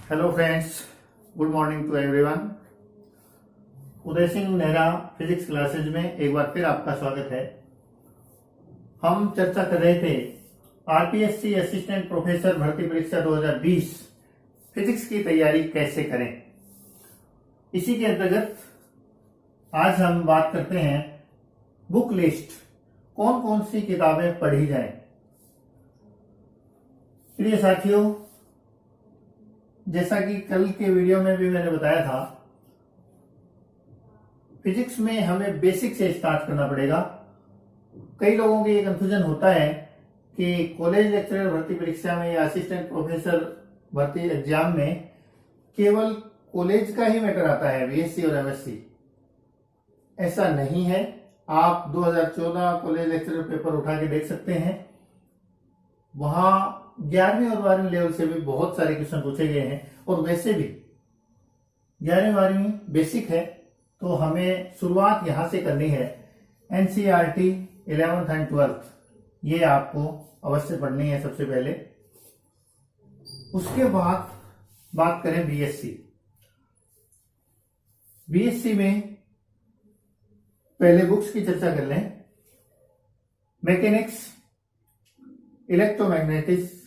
Hello friends, good morning to everyone. Uday Singh Nehra physics classes में एक बार फिर आपका स्वागत है। हम चर्चा कर रहे थे आरपीएससी असिस्टेंट प्रोफेसर भर्ती परीक्षा 2020 फिजिक्स की तैयारी कैसे करें। इसी के अंतर्गत आज हम बात करते हैं बुक लिस्ट, कौन कौन सी किताबें पढ़ी जाएं। प्रिय साथियों, जैसा कि कल के वीडियो में भी मैंने बताया था, फिजिक्स में हमें बेसिक से स्टार्ट करना पड़ेगा। कई लोगों के ये कंफ्यूजन होता है कि कॉलेज लेक्चरर भर्ती परीक्षा में या असिस्टेंट प्रोफेसर भर्ती एग्जाम में केवल कॉलेज का ही मैटर आता है, बीएससी और एमएससी। ऐसा नहीं है। आप 2014 कॉलेज लेक्चरर पेपर उठा के देख सकते हैं, वहां 11वीं और 12वीं लेवल से भी बहुत सारे क्वेश्चन पूछे गए हैं। और वैसे भी 11वीं 12वीं बेसिक है, तो हमें शुरुआत यहां से करनी है। एनसीईआरटी 11th एंड 12th ये आपको अवश्य पढ़नी है सबसे पहले। उसके बाद बात करें बीएससी। बीएससी में पहले बुक्स की चर्चा कर लें। Mechanics, electromagnetics,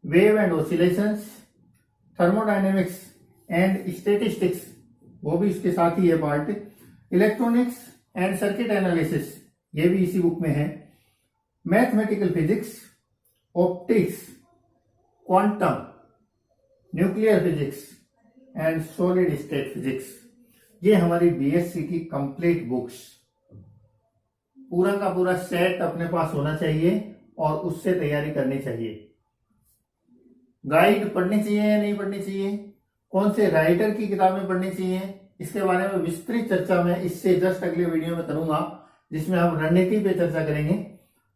wave and oscillations, thermodynamics and statistics, वो भी इसके साथ ही है part. Electronics and circuit analysis, ये भी इसी बुक में है। Mathematical physics, optics, quantum, nuclear physics and solid state physics, ये हमारी बीएससी की कंप्लीट बुक्स। पूरा का पूरा सेट अपने पास होना चाहिए और उससे तैयारी करनी चाहिए। गाइड पढ़नी चाहिए या नहीं पढ़नी चाहिए, कौन से राइटर की किताबें पढ़नी चाहिए, इसके बारे में विस्तृत चर्चा मैं इससे जस्ट अगले वीडियो में करूंगा, जिसमें हम रणनीति पे चर्चा करेंगे।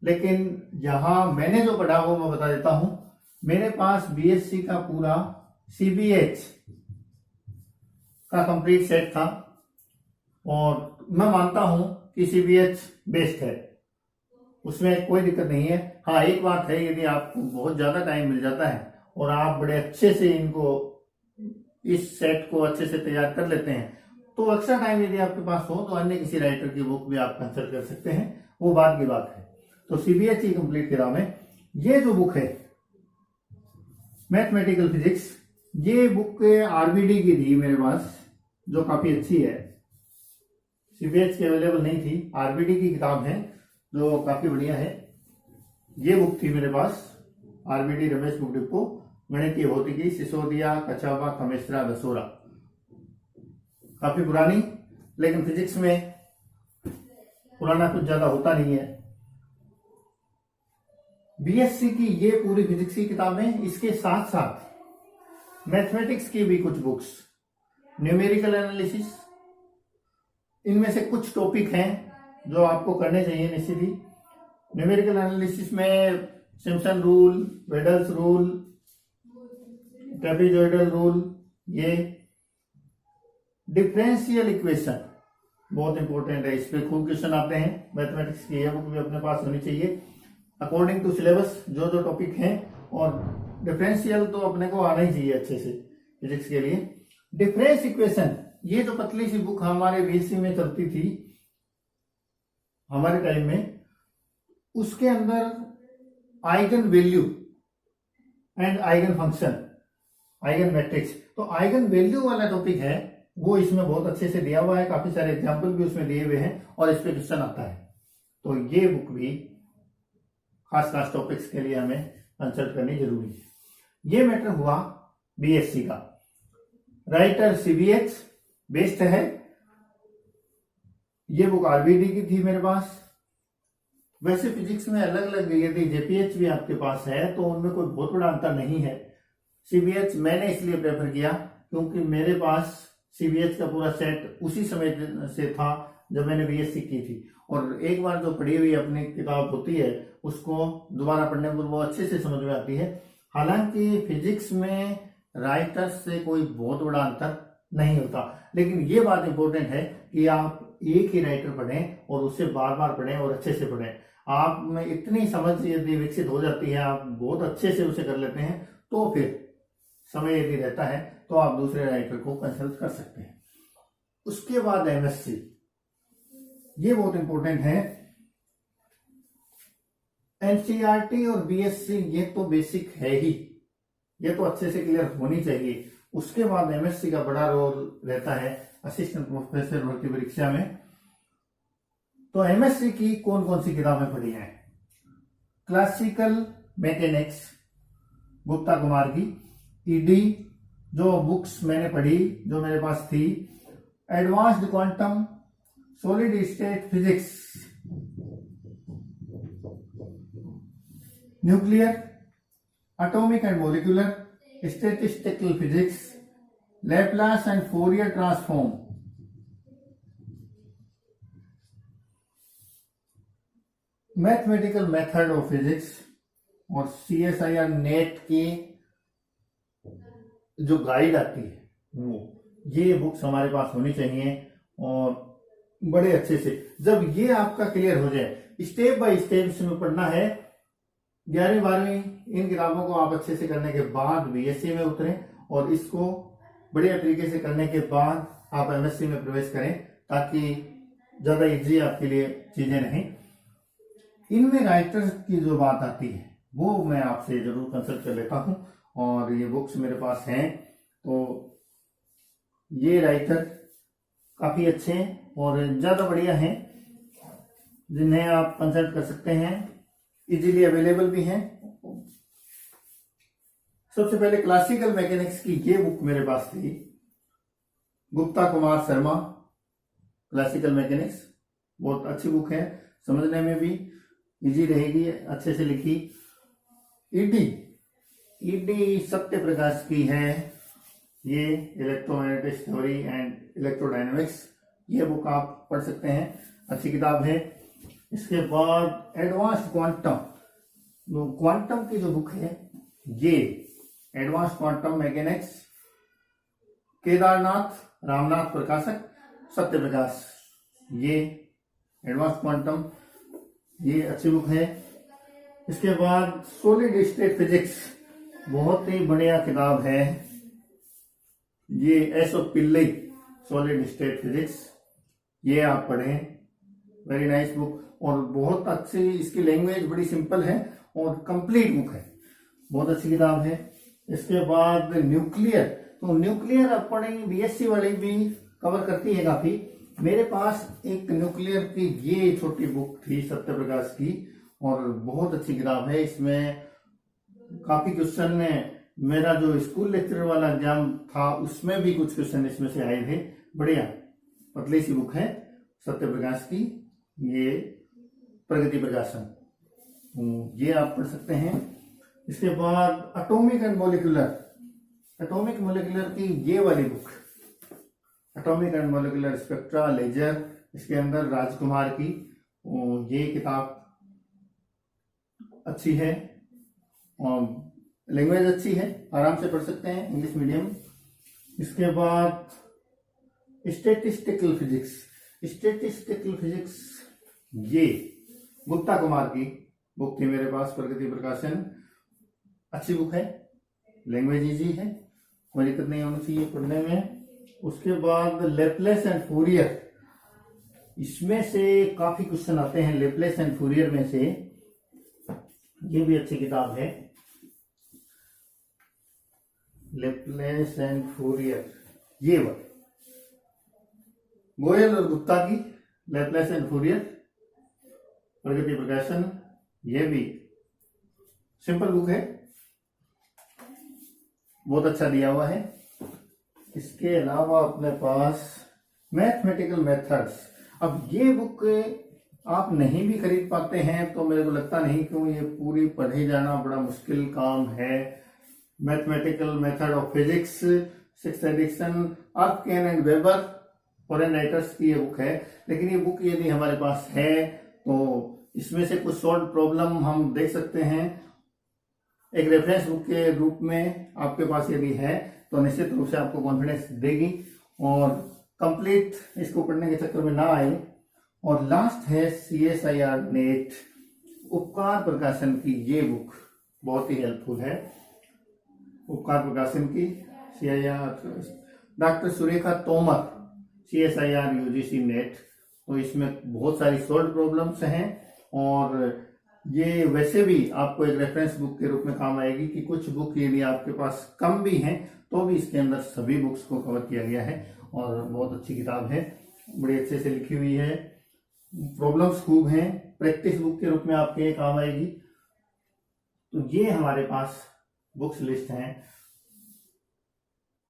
लेकिन यहां मैंने जो पढ़ा वो मैं बता देता हूं। मेरे पास बीएससी का पूरा सीबीएच का कंप्लीट सेट था और मैं मानता हूं कि सीबीएच बेस्ट है, उसमें कोई दिक्कत नहीं है। हाँ, एक बात है, यदि आपको बहुत ज्यादा टाइम मिल जाता है और आप बड़े अच्छे से इस सेट को अच्छे से तैयार कर लेते हैं, तो एक्स्ट्रा टाइम यदि आपके पास हो तो अन्य किसी राइटर की बुक भी आप कंसल्ट कर सकते हैं, वो बात की बात है। तो सीबीएच की कंप्लीट किताब में ये जो बुक है मैथमेटिकल फिजिक्स, ये बुक आरबीडी की थी मेरे पास, जो काफी अच्छी है। सीबीएच की अवेलेबल नहीं थी, आरबीडी की किताब है जो काफी बढ़िया है। ये बुक थी मेरे पास, आरबीडी रमेश बुक डिपो, गणितीय भौतिकी, सिसोदिया, कछावा, कमेस्त्रा, दसोरा। काफी पुरानी, लेकिन फिजिक्स में पुराना कुछ ज्यादा होता नहीं है। बीएससी की ये पूरी फिजिक्स की किताबें, इसके साथ साथ मैथमेटिक्स की भी कुछ बुक्स, न्यूमेरिकल एनालिसिस, इनमें से कुछ टॉपिक हैं जो आपको करने चाहिए निश्चित ही। न्यूमेरिकल एनालिसिस में Simpson rule, Weddle's rule, trapezoidal rule, ये डिफरेंशियल इक्वेशन बहुत इंपॉर्टेंट है, इस पे खूब क्वेश्चन आते हैं। मैथमेटिक्स की ये बुक भी अपने पास होनी चाहिए अकॉर्डिंग टू सिलेबस, जो जो टॉपिक हैं। और डिफरेंशियल तो अपने को आना ही चाहिए अच्छे से फिजिक्स के लिए। डिफरेंस इक्वेशन, ये जो पतली सी बुक हमारे बीएससी में चलती थी हमारे टाइम में, उसके अंदर eigen value and eigen function, eigen matrix, तो आइगन वैल्यू वाला टॉपिक है वो इसमें बहुत अच्छे से दिया हुआ है। काफी सारे एग्जाम्पल भी उसमें दिए हुए हैं और इस पे क्वेश्चन आता है। तो ये बुक भी खास खास टॉपिक्स के लिए हमें कंसल्ट करनी जरूरी है। ये मैटर हुआ बीएससी का। राइटर सीबीएच बेस्ट है, ये बुक आरबीडी की थी मेरे पास। वैसे फिजिक्स में अलग अलग, यदि जेपीएच भी आपके पास है तो उनमें कोई बहुत बड़ा अंतर नहीं है। सीबीएच मैंने इसलिए प्रेफर किया क्योंकि मेरे पास सीबीएच का पूरा सेट उसी समय से था जब मैंने बीएससी की थी, और एक बार जो पढ़ी हुई अपनी किताब होती है उसको दोबारा पढ़ने पर वो अच्छे से समझ में आती है। हालांकि फिजिक्स में राइटर्स से कोई बहुत बड़ा अंतर नहीं होता, लेकिन ये बात इंपॉर्टेंट है कि आप एक ही राइटर पढ़ें और उससे बार बार पढ़ें और अच्छे से पढ़ें। आप में इतनी समझ यदि विकसित हो जाती है, आप बहुत अच्छे से उसे कर लेते हैं, तो फिर समय यदि रहता है तो आप दूसरे राइटर को कंसल्ट कर सकते हैं। उसके बाद एमएससी, ये बहुत इंपॉर्टेंट है। एनसीईआरटी और बीएससी ये तो बेसिक है ही, ये तो अच्छे से क्लियर होनी चाहिए। उसके बाद एमएससी का बड़ा रोल रहता है असिस्टेंट प्रोफेसर भर्ती परीक्षा में। तो एमएससी की कौन कौन सी किताबें पढ़ी हैं? क्लासिकल मैकेनिक्स गुप्ता कुमार की, ईडी जो बुक्स मैंने पढ़ी जो मेरे पास थी, advanced quantum, solid state physics, nuclear, atomic and molecular, statistical physics, Laplace and Fourier transform, mathematical method of physics और सीएसआईआर नेट की जो गाइड आती है वो, ये बुक्स हमारे पास होनी चाहिए। और बड़े अच्छे से जब ये आपका क्लियर हो जाए, स्टेप बाय स्टेप इसमें पढ़ना है। 11वीं 12वीं इन किताबों को आप अच्छे से करने के बाद बीएससी में उतरें और इसको बढ़िया तरीके से करने के बाद आप एमएससी में प्रवेश करें, ताकि ज्यादा इजी आपके लिए चीजें नहीं। इनमें राइटर्स की जो बात आती है वो मैं आपसे जरूर कंसल्ट कर लेता हूं, और ये बुक्स मेरे पास हैं। तो ये राइटर काफी अच्छे हैं और ज्यादा बढ़िया हैं, जिन्हें आप कंसल्ट कर सकते हैं, इजीली अवेलेबल भी हैं। सबसे पहले क्लासिकल मैकेनिक्स की ये बुक मेरे पास थी, गुप्ता कुमार शर्मा, क्लासिकल मैकेनिक्स। बहुत अच्छी बुक है, समझने में भी इजी रहेगी, अच्छे से लिखी। ईडी सत्य प्रकाश की है, ये इलेक्ट्रोमैग्नेटिक थ्योरी एंड इलेक्ट्रोडायनेमिक्स, ये बुक आप पढ़ सकते हैं, अच्छी किताब है। इसके बाद एडवांस्ड क्वांटम, क्वांटम की जो बुक है ये advanced quantum mechanics, Kedarnath Ramnath प्रकाशक, सत्य प्रकाश, ये एडवांस्ड क्वांटम, ये अच्छी बुक है। इसके बाद सॉलिड स्टेट फिजिक्स, बहुत ही बढ़िया किताब है, ये S O Pillai, solid state physics, ये आप पढ़ें, वेरी नाइस बुक। और बहुत अच्छी, इसकी लैंग्वेज बड़ी सिंपल है और कंप्लीट बुक है, बहुत अच्छी किताब है। इसके बाद न्यूक्लियर, तो न्यूक्लियर अपने बीएससी वाली भी कवर करती है काफी। मेरे पास एक न्यूक्लियर की ये छोटी बुक थी सत्य प्रकाश की, और बहुत अच्छी किताब है। इसमें काफी क्वेश्चन, मेरा जो स्कूल लेक्चरर वाला एग्जाम था उसमें भी कुछ क्वेश्चन इसमें से आए थे। बढ़िया पतली सी बुक है सत्य प्रकाश की, ये प्रगति प्रकाशन, ये आप पढ़ सकते हैं। इसके बाद atomic and molecular, atomic molecular की ये वाली book, atomic and molecular spectra laser, इसके अंदर राजकुमार की, ये किताब अच्छी है और लैंग्वेज अच्छी है, आराम से पढ़ सकते हैं, इंग्लिश मीडियम। इसके बाद स्टैटिस्टिकल फिजिक्स, स्टैटिस्टिकल फिजिक्स ये गुप्ता कुमार की बुक थी मेरे पास, प्रगति प्रकाशन, अच्छी बुक है, लैंग्वेज इजी है, कोई दिक्कत नहीं होनी चाहिए पढ़ने में। उसके बाद लैपलेस एंड फोरियर, इसमें से काफी क्वेश्चन आते हैं लैपलेस एंड फोरियर में से, ये भी अच्छी किताब है, लैपलेस एंड फोरियर, ये वाली गोयल और गुप्ता की लैपलेस एंड फोरियर, प्रगति प्रकाशन, ये भी सिंपल बुक है, बहुत अच्छा दिया हुआ है। इसके अलावा अपने पास मैथमेटिकल मेथड्स, अब ये बुक आप नहीं भी खरीद पाते हैं तो मेरे को लगता नहीं क्यों ये पूरी पढ़े जाना बड़ा मुश्किल काम है। Mathematical method of physics, 6th edition, Arfken and Weber, foreign writers की ये बुक है। लेकिन ये बुक यदि हमारे पास है तो इसमें से कुछ सॉल्व प्रॉब्लम हम देख सकते हैं, एक रेफरेंस बुक के रूप में आपके पास यदि है तो निश्चित रूप से आपको कॉन्फिडेंस देगी और कंप्लीट इसको पढ़ने के चक्कर में ना आए। और लास्ट है CSIR नेट, उपकार प्रकाशन की ये बुक बहुत ही हेल्पफुल है। उपकार प्रकाशन की, CIR, doctor Surekha Tomar, CSIR UGC net. तो इसमें बहुत सारी सॉल्व प्रॉब्लम्स हैं और ये वैसे भी आपको एक रेफरेंस बुक के रूप में काम आएगी कि कुछ बुक यदि आपके पास कम भी हैं तो भी इसके अंदर सभी बुक्स को कवर किया गया है और बहुत अच्छी किताब है, बड़ी अच्छे से लिखी हुई है, प्रॉब्लम्स खूब हैं, प्रैक्टिस बुक के रूप में आपके काम आएगी। तो ये हमारे पास बुक्स लिस्ट हैं